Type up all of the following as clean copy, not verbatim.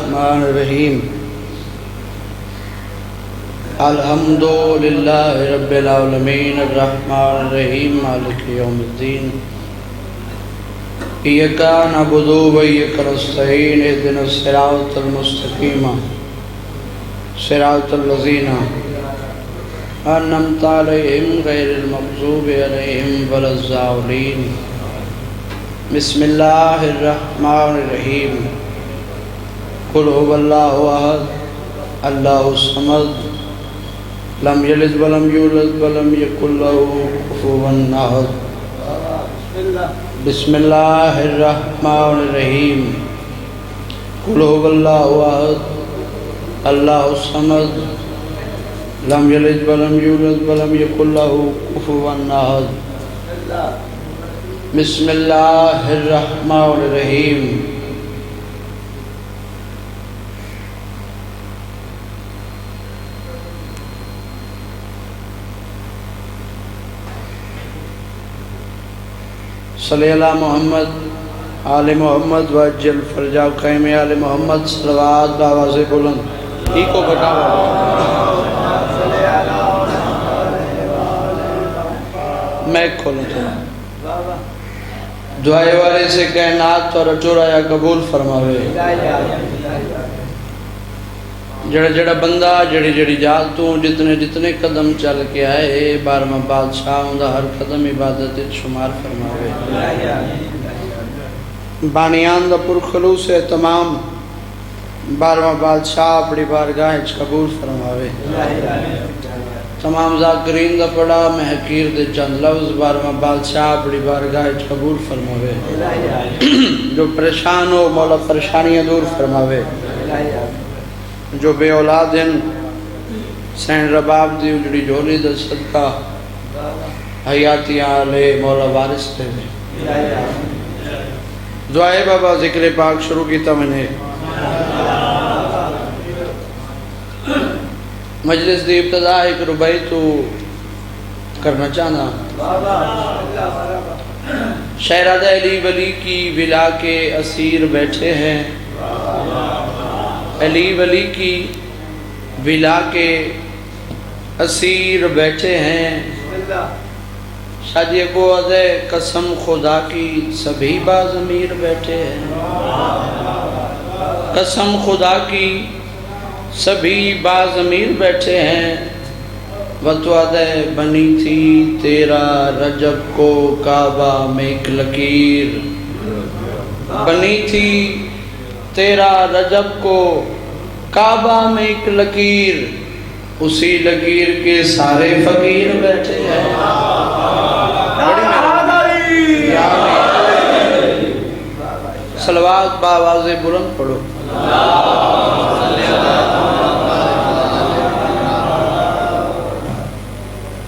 बिस्मिल्लाहिर्रहमानिर्रहीम। अल्हम्दुलिल्लाहि रब्बिल आलमीन अर्रहमानिर्रहीम मालिकि यौमिद्दीन। इय्याका नअबुदु व इय्याका नस्तईन इहदिनस सिरातल मुस्तकीम सिरातल लज़ीना अन्अमता अलैहिम गैरिल मग़ज़ूबि अलैहिम वलज़्ज़ालिमीन। बिस्मिल्लाहिर्रहमानिर्रहीम। कुल हुवल्लाहु अहद अल्लाहुस समद लम यलिद वलम यूलद वलम यकुल लहू कुफुवन अहद। बिस्मिल्लाहिर्रहमानिर्रहीम। कुल हुवल्लाहु अहद अल्लाहुस समद लम यलिद वलम यूलद वलम यकुल लहू कुफुवन अहद। बिस्मिल्लाहिर्रहमानिर्रहीम। सल्ली अला मोहम्मद आले मोहम्मद वज्जल फरजा क़ैम आले मोहम्मद सलवात बावाज़े बुलंद। ठीक हो बेटा, मैं खोलूँ थोड़ा। दुआए वाले से कायनात और अचूराया कबूल फरमावे। जड़ा जड़ा बंदा जड़ी जड़ी जाल तू जितने जितने कदम चल के आए बारहवां बादशाह उनका हर कदम इबादत शुमार फरमावे। बानियान दा पुरखलूस है तमाम बारहवां बादशाह अपनी बारगाह कबूल फरमावे। तमाम ज़ाकिरीन दा पड़ा महकीर दे चंद लफ्ज़ बारहवां बादशाह अपनी बारगाह कबूल फरमावे। जो परेशान हो मौला परेशानियाँ दूर फरमावे। जो बे औलाद हैं सैन रबाब दी उजड़ी झोली दा सदका हयातियां ले मौला वारिस दे। दुआए बाबा जिक्र पाक शुरू किया मैंने। मजलिस दी इब्तिदा एक रुबाई तो करना चाहना। शहज़ादा अली वली की विला के असीर बैठे हैं। अली वली की विला के असीर बैठे हैं। शादी को अदे कसम खुदा की सभी बाज़मीर बैठे हैं। कसम खुदा की सभी बाज़मीर बैठे हैं। वतवादे बनी थी तेरा रजब को काबा में एक लकीर। बनी थी तेरा रजब को काबा में एक लकीर। उसी लकीर के सारे फकीर बैठे हैं। सलवात बावाज़े बुलंद पढ़ो।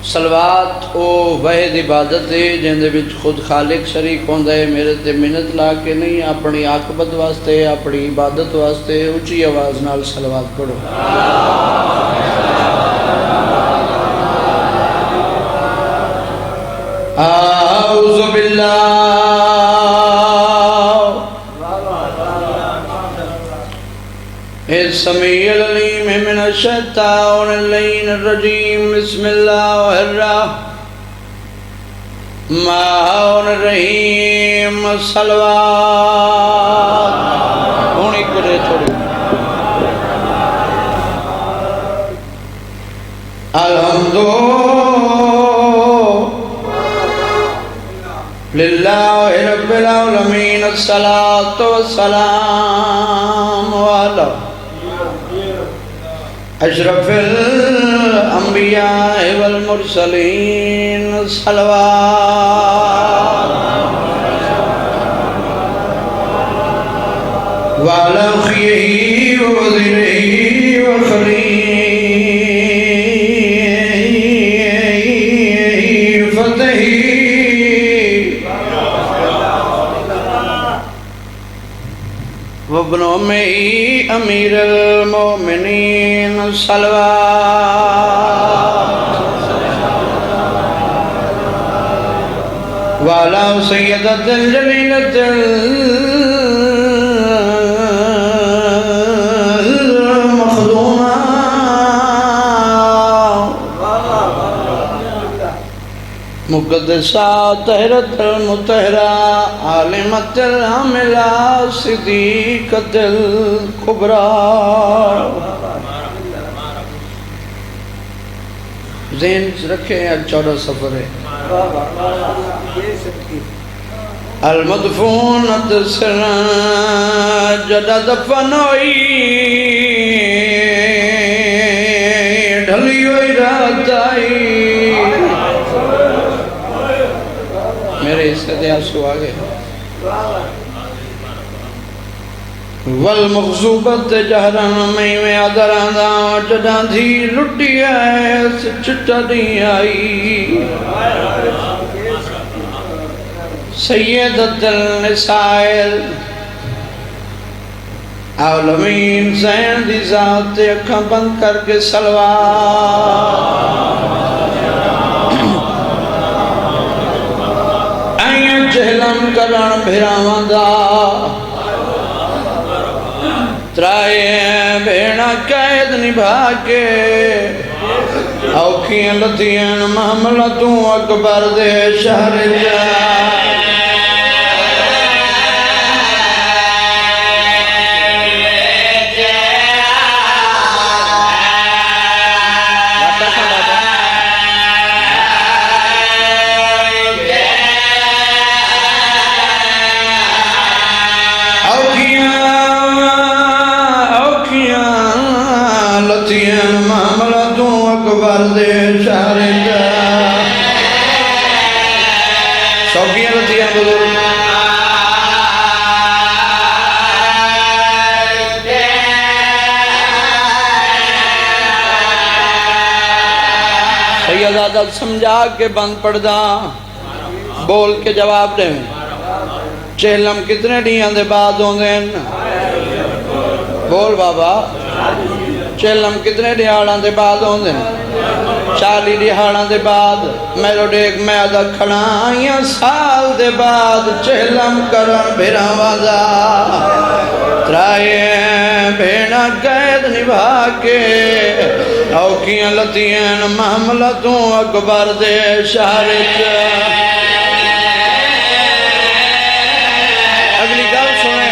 सलवात ओ वहद इबादत है जिंदे विच खुद खालिक शरीक होंदा है। मेरे ते मिन्नत ला के नहीं, अपनी आकबत वास्ते अपनी इबादत वास्ते उच्ची आवाज़ नाल सलवात पढ़ो। आऊज़ु बिल्लाहि इस्समीइल अलीम मिनश शैतानिर रजीम। बिस्मिल्लाहिर्रहमानिर्रहीम। सलवात होनी करे थोड़ी। अल्हम्दुलिल्लाहि रब्बिल आलमीन। अस्सलातु वस्सलामु अला अशरफिल अंबिया वल मुरसलीन। सलवात वाला खियही व वज़ीरही व खलीफतही व इब्न उम्मी अमीरुल मोमिनीन। सलवात वाला सय्यदतुल जलीलतुल मुक़द्दसा तहरतल मुतहरा आलिमतल आमिला सिद्दीक़तल कुबरा। ज़हन रखे आज 14 सफर है। अल मदफूनत जदा दफन होई ढली हुई रात आई। मेरे हिस्से से आंसू आ गए। वल मखसूबत जहरन में आदरांदा जदा थी लुटी है चिट्टी आई। सैयदतुल निसाइल आलमीन ज़ैन दी ज़ात अखां बंद करके सलवार आया जहलम करण भिरावां दा त्राए भेड़ा कैद निभा के औखियां लथियन महमला तू अकबर दे शहर जा। समझा के बंद पड़दा बोल के जवाब दे। चेलम कितने दियां दे बाद होंदे न? बोल बाबा चेलम कितने दिहाड़ां दे बाद होंदे न? 40 दिहाड़ां दे बाद। मेरो डेक मैं अदा खड़ाइयां साल दे बाद चेलम करन भिरावां दा त्राए भेड़ा कैद निभा के औखियां लतियन महमला तू अकबर दे शहर च। अगली गल सुने।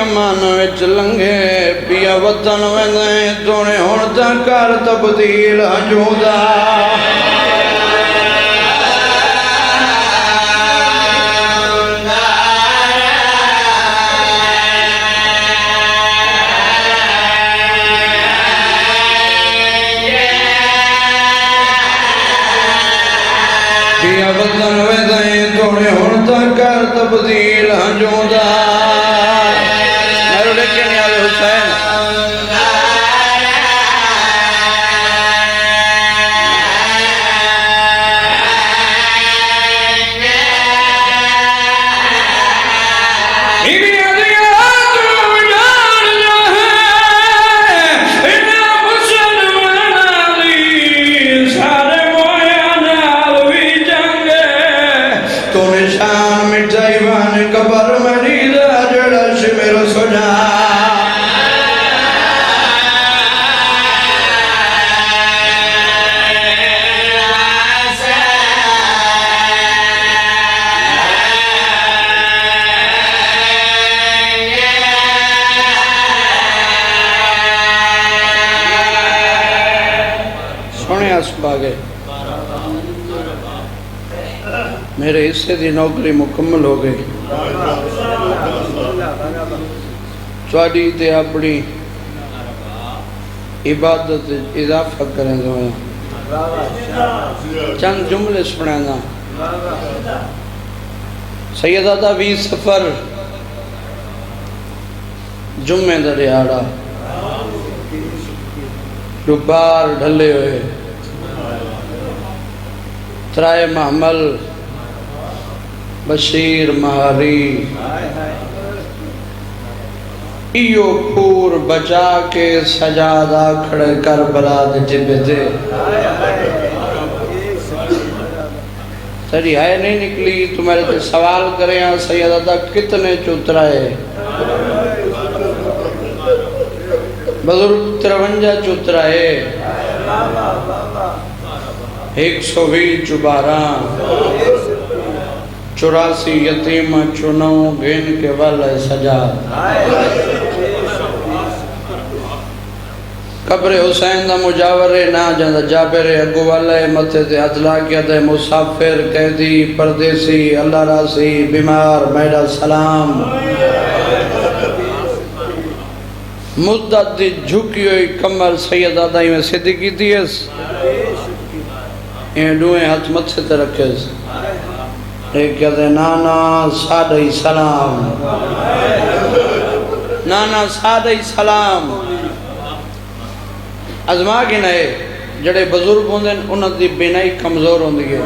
मन विच लंघे पिया वतन वेंदे तोने हुण तां कर तब्दील हजूदा। पिया वतन वेंदे तोने हुण तां कर तब्दील हजूदा। निशान मिट जाई वन कबर मरीद जड़ा से मेरो सोजा गए मेरे हिस्से की नौकरी मुकम्मल हो गई थोड़ी ते अपनी इबादत इजाफा करें तो चंद जुमले सुनाना सैयदा 20 सफर जुम्मे दा दिहाड़ा बार ढले हुए त्राए महमल बशीर महारी इयो पूर बचा के सजादा खड़े कर बला जिबे दे तेरी है नहीं निकली तुम्हारे से सवाल करे सैयदा कितने चुतराए बुजुर्ग 53 चुतराए 120 चुबारा 84 यतीम चुनो घेन के वाल सजा कब्र हुसैन दा मुजावरे ना जांदा जाबिर अगो वाले मथे ते हथ ला के दे मुसाफिर कैदी परदेसी अल्लाह रासी बीमार मेरा सलाम मुद्दत दी झुकी हुई कमर सैयदा दाई में सिद्ध की दियस ये दुए हाथ मथे ते रखेस एक कहते नाना सादे सलाम नाना सादे सलाम अजमा के नए जड़े बुजुर्ग होंदे उन्हां दी बिनाई कमजोर होंदी है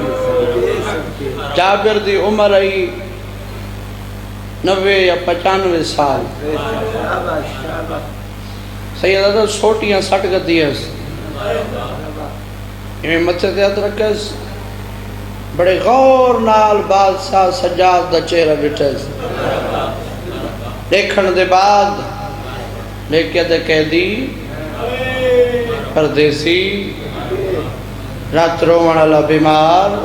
जाबिर दी उम्र आई 90 या 95 साल सैयदा तो छोटियां सट गदियस इवें मथे ते हथ रखस बड़े गौर नाल बादशाह सज्जाद दा चेहरा बिठस देखण दे बाद लेके दे कैदी परदेसी रात रोवण वाला बीमार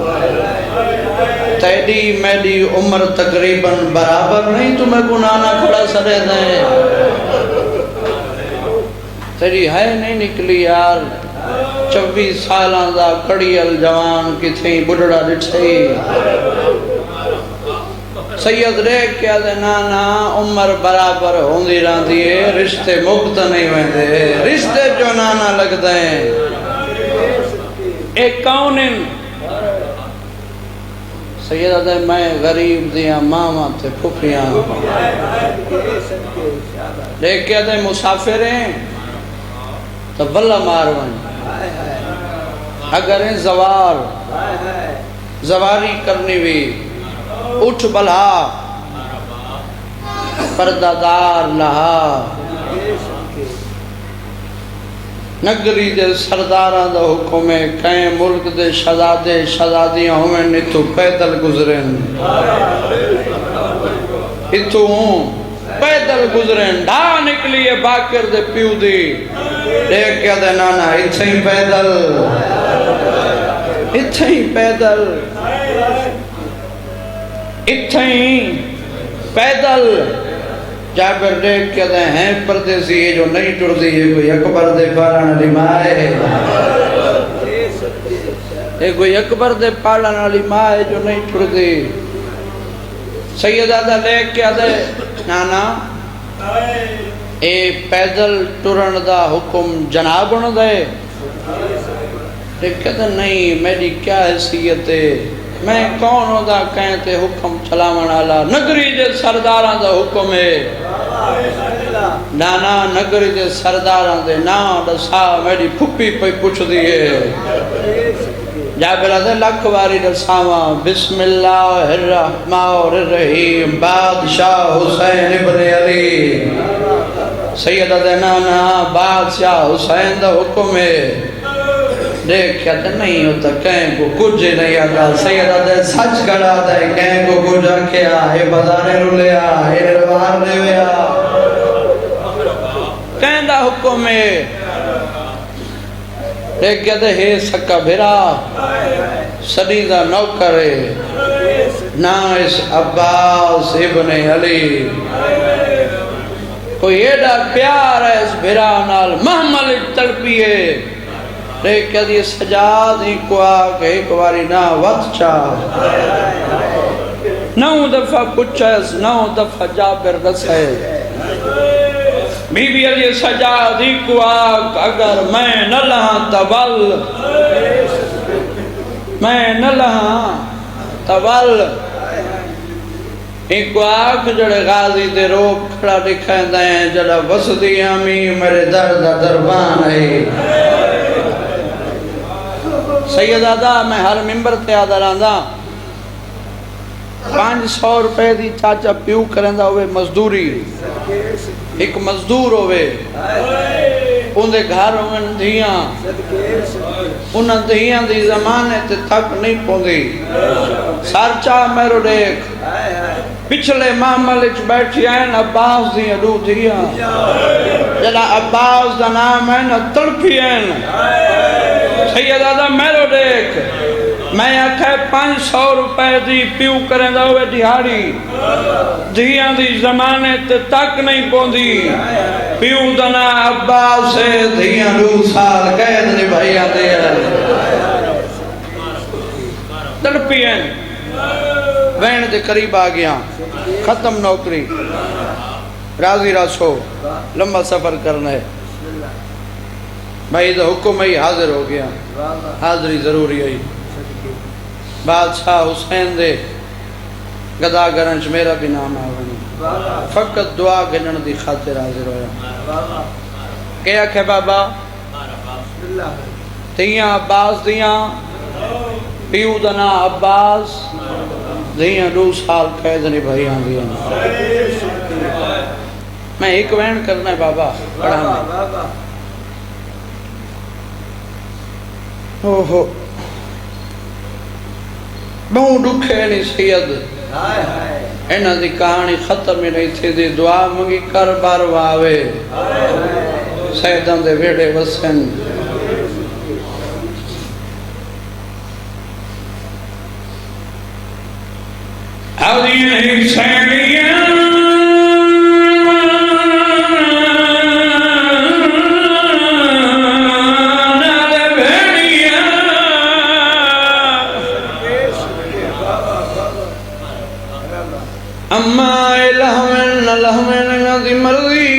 तेरी मेरी उम्र तकरीबन बराबर नहीं तुम्हें गुनाना खड़ा सरे दे तेरी है नहीं निकली यार 24 साल दा कड़ियल जवान किथे बुढ़ड़ा दिठे सैयद देख के दे नाना उम्र बराबर होंदी रहंदी है रिश्ते मुक्त नहीं वेंदे रिश्ते जो नाना लगदे ए कौन सैयद दे मैं गरीब दिया मामा ते फुफियां देख के दे मुसाफिर हैं तो बल्ला मारवन अगर जवार जवारी करनी भी उठ बला पर्दादार लहा नगरी दे सरदारा दा हुक्म है कई मुल्क दे शहजादे शहजादियां होवे नितु पैदल गुजरेन इतु पैदल गुजरेन ढा निकली है बाकर दे प्यू दी देख के दे नाना इथे ही पैदल इथे ही पैदल इथे ही पैदल जाबिर देख के दे हैं परदेसी ये जो नहीं टुरदी है कोई अकबर दे पालन वाली मां है ये कोई अकबर दे पालन वाली मां है जो नहीं टुरदी सैयदा दा लेके के दे नाना ए पैदल टुरन दा हुक्म जनाब न दे कहते नहीं मेरी क्या हैसियत है मैं कौन होदा कहते हुक्म चलावन वाला नगरी दे सरदारां दा हुक्म है नाना नगरी दे सरदारां दे ना दसा मेरी फुप्पी पे पुछदी है जाबिर दे लख वारी दसावा बिस्मिल्लाहिर रहमानिर रहीम बादशाह हुसैन इब्न अली सैयदा दे नाना बादशाह हुसैन दा हुक्म है देखा तो नहीं होता कहीं को कुछ नहीं आता सैयदा दे सच करा दे कहीं को कुछ आख्या ये बाजारे रुलिया ये निर्वार देवया कहीं दा हुक्म है देखा तो हे सक्का भेरा सदी दा नौकर है ना इस अब्बास इब्ने अली कोई एडा प्यार है इस भेरा नाल महमल तड़पिए देखा ये सजाद ही को आके एक बारी ना वत चा 9 दफा पुछस 9 दफा जाबिर रसे बीबी अली सजाद ही को आक अगर मैं न लहा तवल मैं न लहा तवल एक आख जड़े गाजी दे रोक खड़ा दिखांदा है जड़ा वसदी आमी मेरे दर्द दरबान है सैयदादा मैं हर मिंबर ते आदा रहंदा 500 रुपए दी चाचा प्यू करंदा होवे मजदूरी एक मजदूर होवे उनके घर होवन धियां उन धियां दी जमाने ते तक नहीं पौंदी सरचा मेरो देख पिछले मामले च बैठी हैं अब्बास दी अडू धियां जड़ा अब्बास दा नाम है ना तड़पी हैं सैयदा मेरो देख मैं आखे 500 रुपए दी प्यू करेंदा होवे दिहाड़ी धियां दी जमाने ते तक नहीं पौंदी प्यू दा ना अब्बास से धियां 2 साल कैद निभाई आंदे तड़पी हैं वैन के करीब आ गया खत्म नौकरी राजी रासो लंबा सफर करना है भाई तो हुक्म ही हाजिर हो गया हाजिरी जरूरी है बादशाह हुसैन दे गदा गरंज मेरा भी नाम आवे फकत दुआ गिनन दी खातिर हाजिर होया के आखे बाबा तियां अब्बास दियां पियू दा ना अब्बास दियां 2 साल कैद निभाई आंदियां मैं एक वैन करना है बाबा पढ़ाना ओहो बहु दुखे नहीं सैयद इन्हां दी कहानी खत्म ही नहीं थी दी दुआ मंगी कर बार वावे सैयदां दे वेड़े वसन अम्मा लहमन लहमन दी मर्जी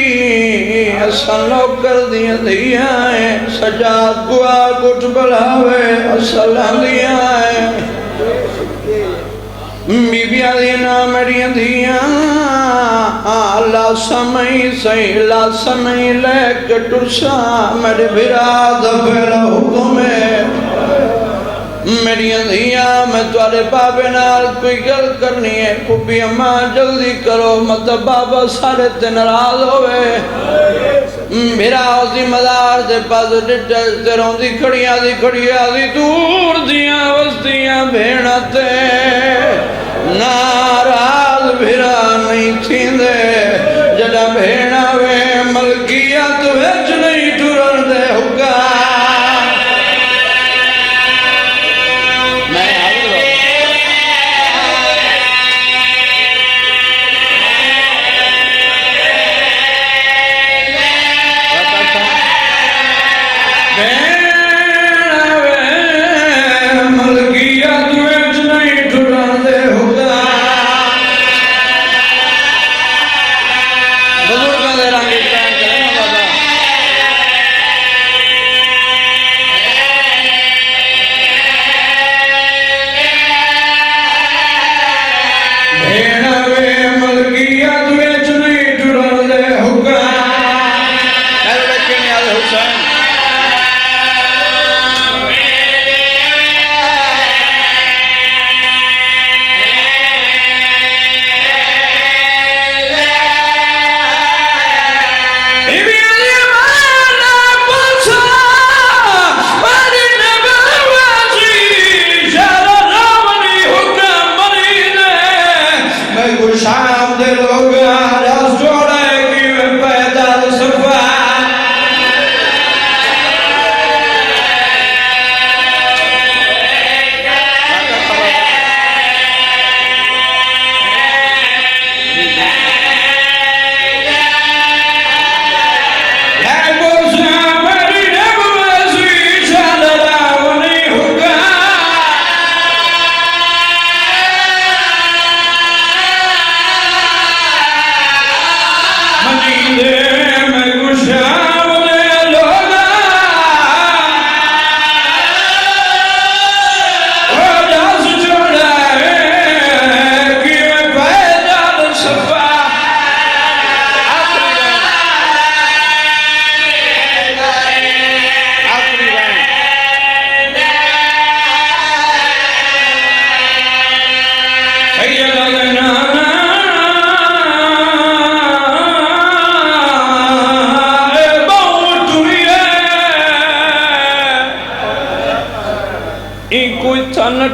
असा नौकर दिया दिया है सजाद गुआ कुछ बढ़ावे असल दिया है बीबिया दी ना मेरिया दिया अल्लाह समय सही लासा नहीं लेके टुरसा मेरे बिराद बेला हुक्म है मेरिया धिया मैं तुआरे बाबे नाल कोई गल करनी है कुबी अम्मा जल्दी करो मत बाबा सारे ते नाराज होवे मेरा जिम्मेदार दे पास डिटल ते रोंदी खड़िया दी दूर दियां वस्तियां भेण ते नाराज भिरा नहीं थींदे जड़ा भेणा वे मलकियत विच नहीं टुरन दे हुक्का को शाम दे लोग रस जोड़े कि मैं पैदल सफा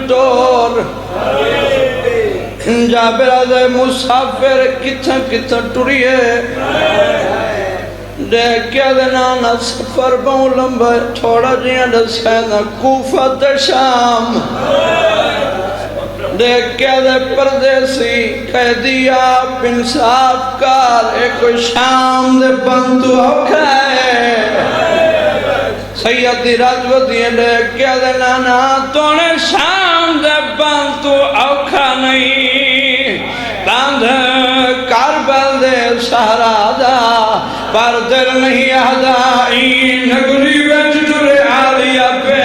टोर जाबिर मुसाफिर किथा किथा टुरिए देखिया ना सफर बहुत लंबा थोड़ा जिहा दसा ना कूफा ते शाम देखिया दे परदेसी कैदिया इंसाफ कार एक शाम दे बंधु औखा सैयदी राजवती देखिया दे नाना तोने शाम दे बंधु औखा नहीं तांध कारबल दे सहारा दा पर दिल नहीं आदा ई नगरी विच टुरे आलिया पे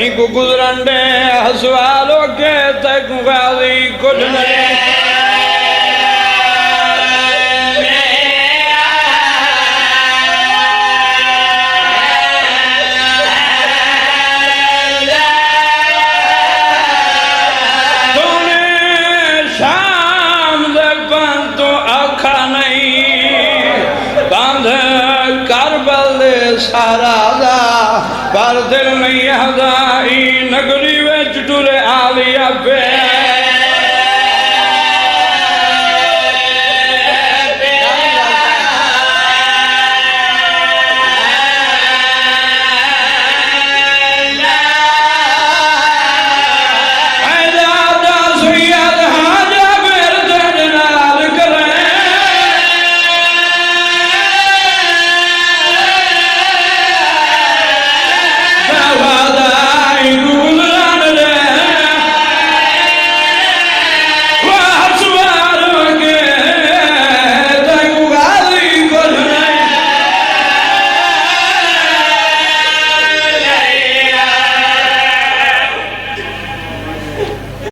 इनको गुजरंडे हसवालो के तक गाली कुछ नहीं तूने शाम दे बंधु औखा नहीं बांध करबल दे सारा दा पर दिल नहीं आदा ई नगरी विच टुरे आलिया पे